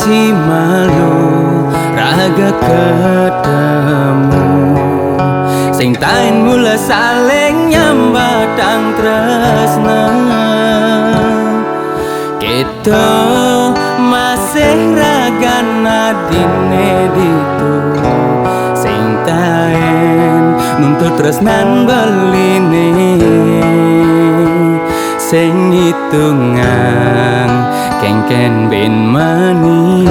Si malu raga ketemu sing tain mula saling nyambatang tresna kita masih raga nadine ditu sing tain nuntut tresnan beline sing hitungan kengken ben mani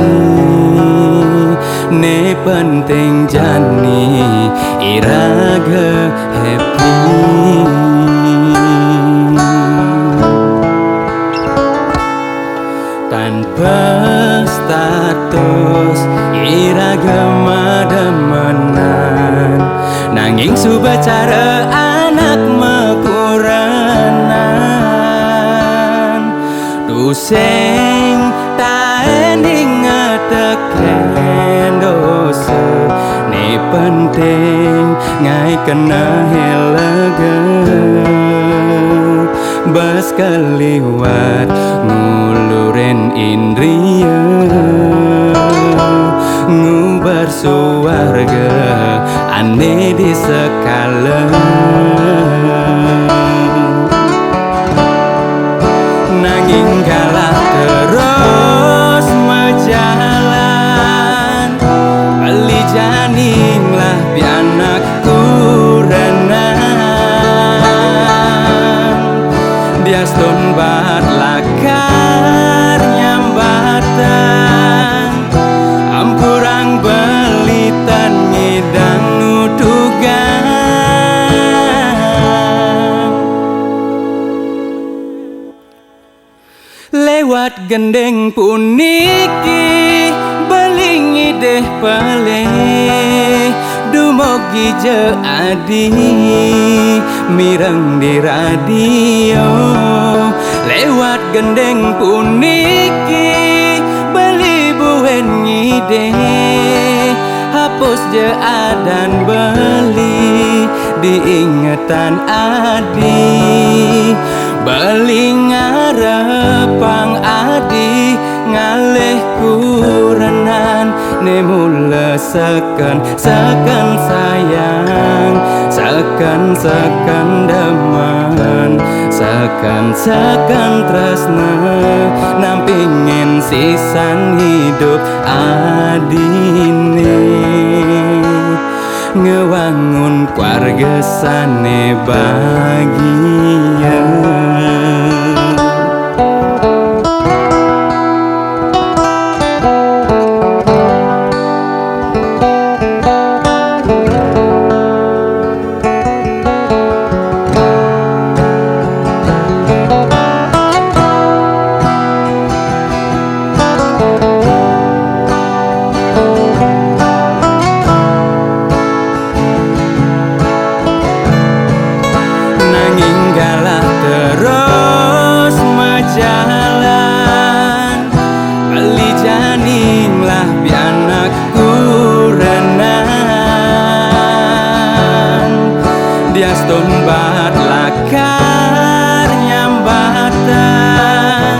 ne penting jani iraga happy tanpa status iraga mademenan nanging subacara anak mekuranan sing taen ingeteken dosa ne penting ngai kena helega bas kaliwat nguluren indria ngubar suarga ane di sekala nanging kalah terus mejalan beli janinglah pianakku renan dia stun bat lakar nyambatan ampurang belitan ngidang nudugan lewat gendeng puniki belingi deh pale dumogi je adi mireng di radio lewat gendeng puniki beli buen ngide hapus je adan beli diingetan adi beli ngarepang adi ngalih kurenan ne mula seken sayang seken demen seken tresna nampingin sisan hidup adine ngewangun keluarga sane bahagia. Terus mejalan beli janinglah pianakku renan dia stun bat lakar nyambatan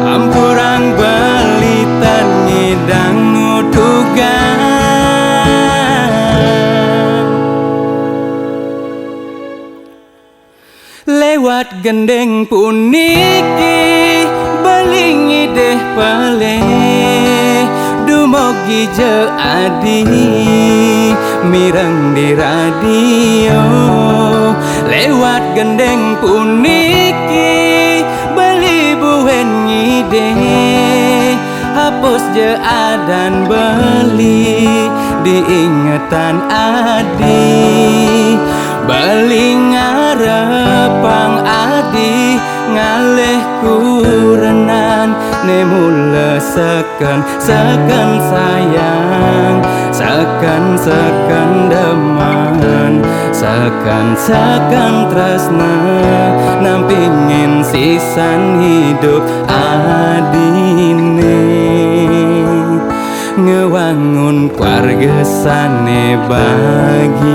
ampurang belitan ngidang nudugan lewat gendeng puniki belingi deh pale dumogi je adi mireng di radio lewat gendeng puniki beli buen ngide hapus je adan beli diingetan adi beli ngarepang adi ngalih kurenan ne mula sekan sayang sekan deman sekan tresna nampingin sisan hidup adine ngewangun keluarga sane bahagia.